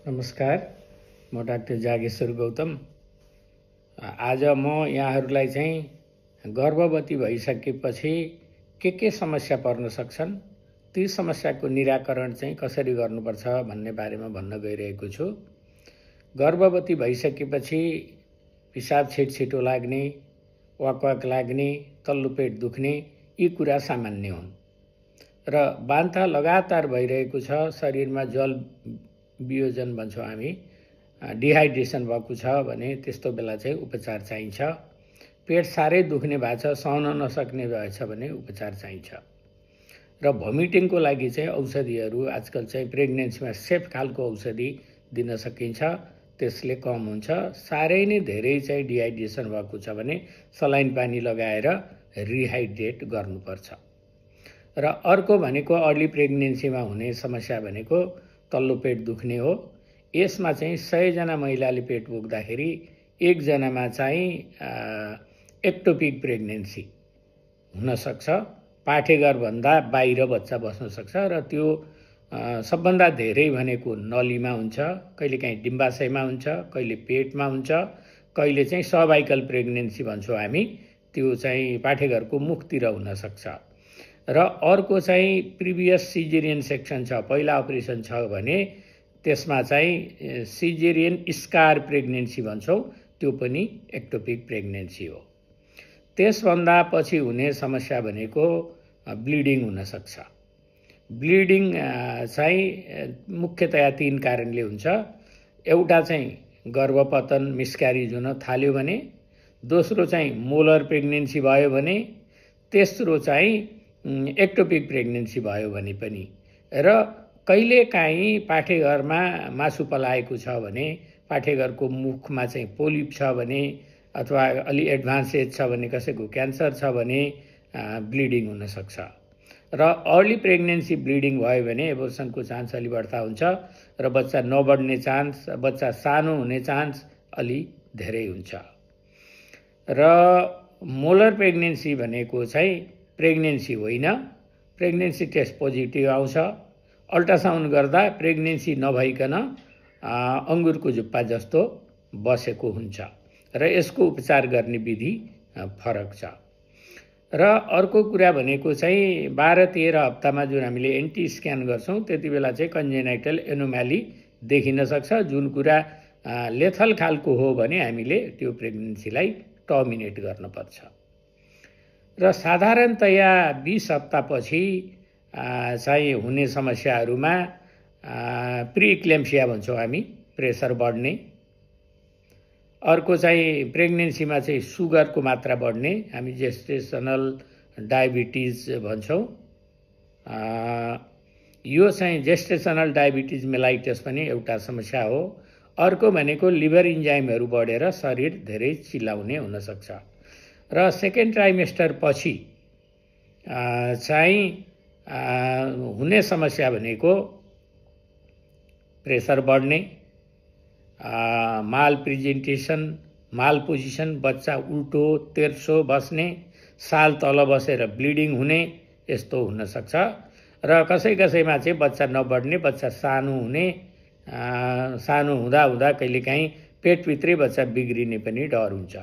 नमस्कार, म डाक्टर जागेश्वर गौतम। आज म यहाँहरूलाई चाहिँ गर्भवती भइसकेपछि के समस्या पर्न सक्छन्, ती समस्याको निराकरण चाहिँ कसरी गर्नुपर्छ भन्ने बारेमा भन्न गइरहेको छु। गर्भवती भइसकेपछि पिसाब छिटो लाग्ने, वाक लाग्ने, तल्लो पेट दुख्ने यी कुरा सामान्य हुन् र बान्ता लगातार भइरहेको छ। शरीरमा जल वियोजन भन्छौँ हामी, डिहाइड्रेसन भएको छ भने त्यस्तो बेला चाहिँ उपचार चाहिन्छ। पेट साह्रै दुख्ने भएको छ, सहन नसक्ने भएछ भने उपचार चाहिन्छ। र भमिटिङको लागि चाहिँ औषधिहरू आजकल चाहिँ प्रेग्नेन्सीमा सेफ खालको औषधि दिन सकिन्छ, त्यसले कम हुन्छ। साह्रै नै धेरै चाहिँ डिहाइड्रेसन भएको छ भने सलाइन पानी लगाएर रिहाइड्रेट गर्नुपर्छ। र अर्को भनेको अर्ली प्रेग्नेन्सीमा हुने समस्या भनेको तल्लो पेट दुख्ने हो। यसमा चाहिँ 100 जना महिलाले पेट बोक्दाखेरि 1 जनामा चाहिँ एक्टोपिक प्रेग्नेन्सी हुन सक्छ। पाठेघरभन्दा बाहिर बच्चा बस्न सक्छ र त्यो सबभन्दा धेरै भनेको नलीमा हुन्छ, कहिलेकाहीँ डिम्बाशयमा हुन्छ, कहिले पेटमा हुन्छ, कहिले चाहिँ सर्भाइकल प्रेग्नेन्सी भन्छौँ हामी, त्यो चाहिँ पाठेघरको मुखतिर हुन सक्छ। र अर्को चाहिँ प्रिभियस सिजेरियन सेक्सन छ, पहिला अपरेसन छ भने त्यसमा चाहिँ सिजेरियन स्कार प्रेग्नेन्सी भन्छौँ, त्यो पनि एक्टोपिक प्रेग्नेन्सी हो। त्यसभन्दा पछि हुने समस्या भनेको ब्लिडिङ हुन सक्छ। ब्लिडिङ चाहिँ मुख्यतया 3 कारणले हुन्छ। एउटा चाहिँ गर्भपतन मिसक्यारेज हुन थाल्यो भने, दोस्रो चाहिँ मोलर प्रेग्नेन्सी भयो भने, तेस्रो चाहिँ एक्टोपिक प्रेग्नेन्सी भयो भने पनि। र कहिलेकाहीँ पाठेघरमा मासु पलाएको छ भने, पाठेघरको मुखमा चाहिँ पोलिप छ भने, अथवा अलि एडभान्स एज छ भने, कसैको क्यान्सर छ भने ब्लिडिङ हुन सक्छ। र अर्ली प्रेग्नेन्सी ब्लिडिङ भयो भने एबोर्सनको चान्स अलि बढ्ता हुन्छ र बच्चा नबढ्ने चान्स, बच्चा सानो हुने चान्स अलि धेरै हुन्छ। र मोलर प्रेग्नेन्सी भनेको चाहिँ प्रेग्नेन्सी होइन, प्रेग्नेन्सी टेस्ट पोजिटिभ आउँछ, अल्ट्रासाउन्ड गर्दा प्रेग्नेन्सी नभइकन अङ्गुरको जुप्पा जस्तो बसेको हुन्छ र यसको उपचार गर्ने विधि फरक छ। र अर्को कुरा भनेको चाहिँ 12-13 हप्तामा जुन हामीले एन्टी स्क्यान गर्छौँ त्यति बेला चाहिँ कन्जेनाइटल एनोम्याली देखिन सक्छ। जुन कुरा लेथल खालको हो भने हामीले त्यो प्रेग्नेन्सीलाई टर्मिनेट गर्नुपर्छ। र साधारणतया 20 हप्तापछि चाहिँ हुने समस्याहरूमा प्रिक्लेम्सिया भन्छौँ हामी, प्रेसर बढ्ने। अर्को चाहिँ प्रेग्नेन्सीमा चाहिँ सुगरको मात्रा बढ्ने, हामी जेस्टेसनल डायबिटिज भन्छौँ। यो चाहिँ जेस्टेसनल डायबिटिज मेलाइटस पनि एउटा समस्या हो। अर्को भनेको लिभर इन्जाइमहरू बढेर शरीर धेरै चिलाउने हुन सक्छ। र सेकेन्ड ट्राइमेस्टर पछि चाहिँ हुने समस्या भनेको प्रेसर बढ्ने, माल प्रेजेन्टेसन, माल पोजिसन, बच्चा उल्टो तेर्सो बस्ने, साल तल बसेर ब्लिडिङ हुने, यस्तो हुन सक्छ। र कसैमा चाहिँ बच्चा नबढ्ने, बच्चा सानो हुने, सानो हुँदा कहिलेकाहीँ पेटभित्रै बच्चा बिग्रिने पनि डर हुन्छ।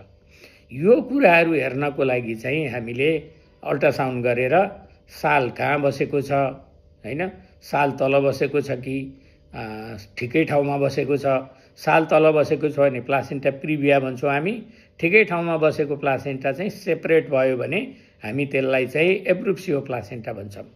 यो कुराहरू हेर्नको लागि चाहिँ हामीले अल्ट्रासाउन्ड गरेर साल कहाँ बसेको छ, हैन, साल तल बसेको छ कि ठिकै ठाउँमा बसेको छ। साल तल बसेको छ भने प्लासेन्टा प्रिभिया भन्छौँ हामी, ठिकै ठाउँमा बसेको प्लासेन्टा चाहिँ सेपरेट भयो भने हामी त्यसलाई चाहिँ एब्रुप्सियो प्लासेन्टा भन्छौँ।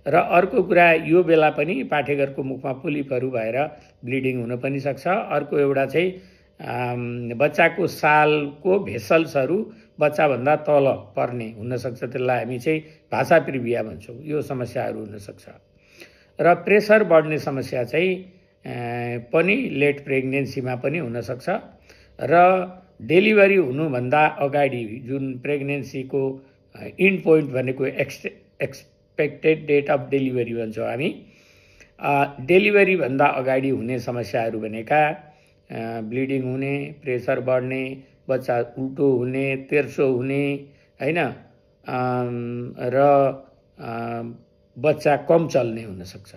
र अर्को कुरा, यो बेला पनि पाठेघरको मुखमा पोलिपहरू भएर ब्लिडिङ हुन पनि सक्छ। अर्को एउटा चाहिँ बच्चाको सालको भेसल्सहरू बच्चाभन्दा तल पर्ने हुनसक्छ, त्यसलाई हामी चाहिँ भाषा प्रिभिया भन्छौँ। यो समस्याहरू हुनसक्छ। र प्रेसर बढ्ने समस्या चाहिँ पनि लेट प्रेग्नेन्सीमा पनि हुनसक्छ। र डेलिभरी हुनुभन्दा अगाडि जुन प्रेग्नेन्सीको इन्ड पोइन्ट भनेको एक्सपेक्टेड डेट अफ डेलिभरी भन्छौँ हामी, डेलिभरीभन्दा अगाडि हुने समस्याहरू भनेका ब्लिडिङ हुने, प्रेसर बढ्ने, बच्चा उल्टो हुने, तेर्सो हुने, हैन, र बच्चा कम चल्ने हुन सक्छ।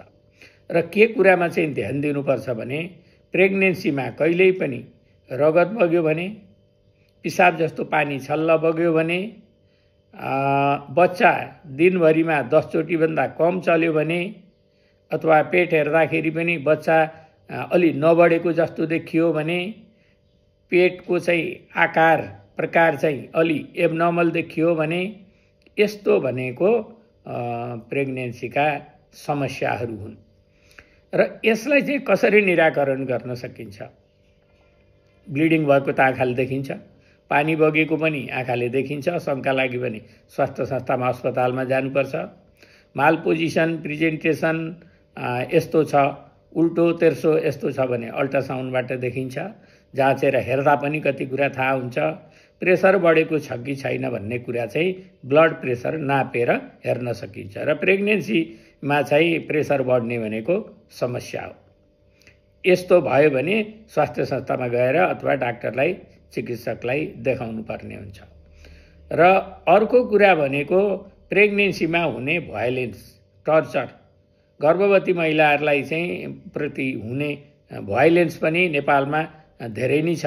र के कुरामा चाहिँ ध्यान दिनुपर्छ भने प्रेग्नेन्सीमा कहिल्यै पनि रगत बग्यो भने, पिसाब जस्तो पानी छल्ल बग्यो भने, बच्चा दिनभरिमा 10 चोटिभन्दा कम चल्यो भने, अथवा पेट हेर्दाखेरि पनि बच्चा अलि नबढेको जस्तो देखियो भने, पेटको चाहिँ आकार प्रकार चाहिँ अलि एबनर्मल देखियो भने, यस्तो भनेको प्रेग्नेन्सीका समस्याहरू हुन्। र यसलाई चाहिँ कसरी निराकरण गर्न सकिन्छ? ब्लिडिङ भएको त आँखाले देखिन्छ, पानी बगेको पनि आँखाले देखिन्छ, शङ्का लाग्यो भने स्वास्थ्य संस्थामा अस्पतालमा जानुपर्छ। माल पोजिसन प्रेजेन्टेसन यस्तो छ, उल्टो तेर्सो यस्तो छ भने अल्ट्रासाउन्डबाट देखिन्छ, जाँचेर हेर्दा पनि कति कुरा थाहा हुन्छ। प्रेसर बढेको छ कि छैन भन्ने कुरा चाहिँ ब्लड प्रेसर नापेर हेर्न सकिन्छ। र प्रेग्नेन्सीमा चाहिँ प्रेसर बढ्ने भनेको समस्या हो। यस्तो भयो भने स्वास्थ्य संस्थामा गएर अथवा डाक्टरलाई, चिकित्सकलाई देखाउनु पर्ने हुन्छ। र अर्को कुरा भनेको प्रेग्नेन्सीमा हुने भायोलेन्स, टर्चर, गर्भवती महिलाहरूलाई चाहिँ प्रति हुने भायोलेन्स पनि नेपालमा धेरै नै छ।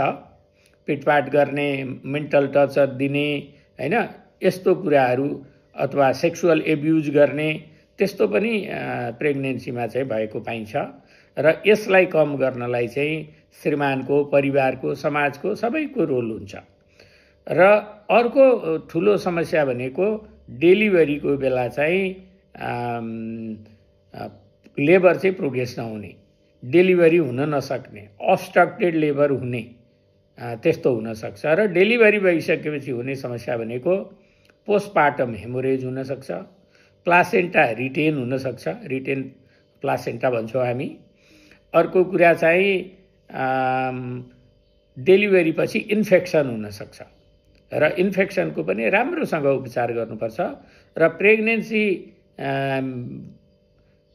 पिटपाट गर्ने, मेन्टल टर्चर दिने, हैन, यस्तो कुराहरू, अथवा सेक्सुअल एब्युज गर्ने, त्यस्तो पनि प्रेग्नेन्सीमा चाहिँ भएको पाइन्छ। र यसलाई कम गर्नलाई चाहिँ श्रीमानको, परिवारको, समाजको सबैको रोल हुन्छ। र अर्को ठुलो समस्या भनेको डेलिभरीको बेला चाहिँ लेबर चाहिँ प्रोग्रेस नहुने, डेलिभरी हुन नसक्ने, अब्स्ट्रक्टेड लेबर हुने, त्यस्तो हुनसक्छ। र डेलिभरी भइसकेपछि हुने समस्या भनेको पोस्टपार्टम हेमोरेज हुनसक्छ, प्लासेन्टा रिटेन हुनसक्छ, रिटेन प्लासेन्टा भन्छौँ हामी। अर्को कुरा चाहिँ डेलिभरी पछि इन्फेक्सन हुनसक्छ, र इन्फेक्सनको पनि राम्रोसँग उपचार गर्नुपर्छ। र प्रेग्नेन्सी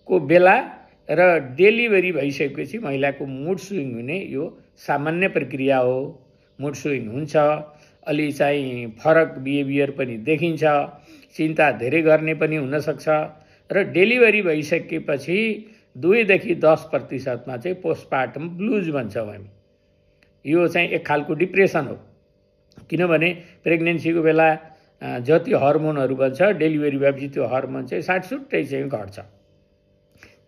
को बेला र डेलिभरी भइसकेपछि महिलाको मुड स्विङ हुने यो सामान्य प्रक्रिया हो। मुड स्विङ हुन्छ, अलि चाहिँ फरक बिहेभियर पनि देखिन्छ, चिन्ता धेरै गर्ने पनि हुनसक्छ। र डेलिभरी भइसकेपछि 2 देखि 10% चाहिँ पोस्टपार्टम ब्लुज भन्छौँ हामी। यो चाहिँ एक खालको डिप्रेसन हो, किनभने प्रेग्नेन्सीको बेला जति हर्मोनहरू बन्छ, डेलिभरी भएपछि त्यो हर्मोन चाहिँ साटसुट्टै चाहिँ घट्छ।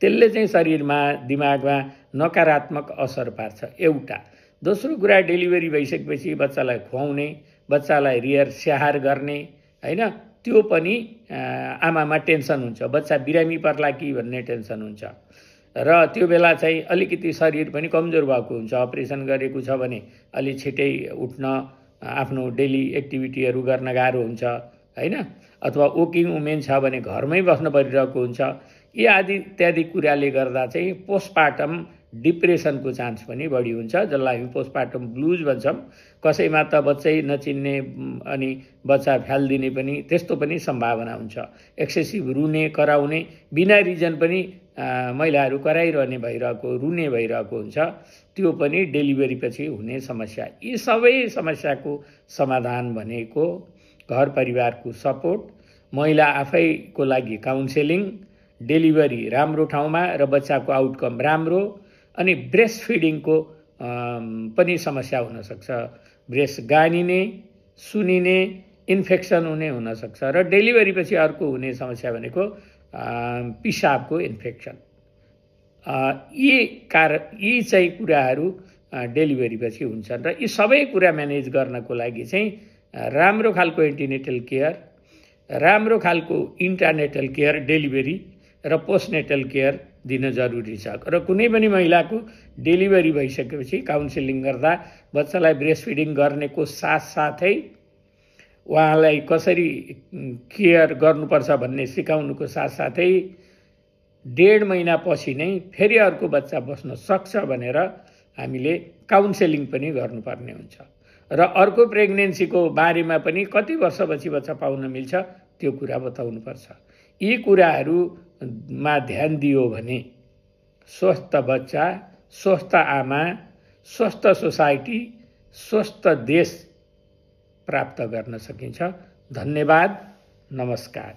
त्यसले चाहिँ शरीरमा, दिमागमा नकारात्मक असर पार्छ, एउटा। दोस्रो कुरा, डेलिभरी भइसकेपछि बच्चालाई खुवाउने, बच्चालाई रियर स्याहार गर्ने, हैन, त्यो पनि आमामा टेन्सन हुन्छ। बच्चा बिरामी पर्ला कि भन्ने टेन्सन हुन्छ। र त्यो बेला चाहिँ अलिकति शरीर पनि कमजोर भएको हुन्छ। अपरेसन गरेको छ भने अलि छिटै उठ्न, आफ्नो डेली एक्टिभिटीहरू गर्न गाह्रो हुन्छ, हैन, अथवा वर्किङ वुमेन छ भने घरमै बस्न परिरहेको हुन्छ। यी आदि इत्यादि कुराले गर्दा चाहिँ पोस्टपार्टम डिप्रेसनको चान्स पनि बढी हुन्छ, जसलाई हामी पोस्टपार्टम ब्लुज भन्छौँ। कसैमा त बच्चै नचिन्ने अनि बच्चा फ्यालिदिने पनि, त्यस्तो पनि सम्भावना हुन्छ। एक्सेसिभ रुने, कराउने, बिना रिजन पनि महिलाहरू कराइरहने भइरहेको, रुने भइरहेको हुन्छ, त्यो पनि डेलिभरी पछि हुने समस्या। यी सबै समस्याको समाधान भनेको घर परिवारको सपोर्ट, महिला आफैको लागि काउन्सेलिङ, डेलिभरी राम्रो ठाउँमा र बच्चाको आउटकम राम्रो, अनि ब्रेस्ट फिडिङको पनि समस्या हुनसक्छ। ब्रेस्ट गानिने, सुनिने, इन्फेक्सन हुनसक्छ। र डेलिभरी पछि अर्को हुने समस्या भनेको पिसाबको इन्फेक्सन। यी चाहिँ कुराहरू डेलिभरी पछि हुन्छन्। र यी सबै कुरा म्यानेज गर्नको लागि चाहिँ राम्रो खालको एन्टिनेटल केयर, राम्रो खालको इन्टरनेटल केयर, डेलिभरी र पोस्टनेटल केयर दिन जरुरी छ। र कुनै पनि महिलाको डेलिभरी भइसकेपछि काउन्सिलिङ गर्दा बच्चालाई ब्रेस्ट फिडिङ गर्नेको साथसाथै उहाँलाई कसरी केयर गर्नुपर्छ भन्ने सिकाउनुको साथसाथै 1.5 महिनापछि नै फेरि अर्को बच्चा बस्न सक्छ भनेर हामीले काउन्सेलिङ पनि गर्नुपर्ने हुन्छ। र अर्को प्रेग्नेन्सीको बारेमा पनि कति वर्षपछि बच्चा पाउन मिल्छ त्यो कुरा बताउनुपर्छ। यी कुराहरूमा ध्यान दियो भने स्वस्थ बच्चा, स्वस्थ आमा, स्वस्थ सोसाइटी, स्वस्थ देश प्राप्त गर्न सकिन्छ। धन्यवाद, नमस्कार।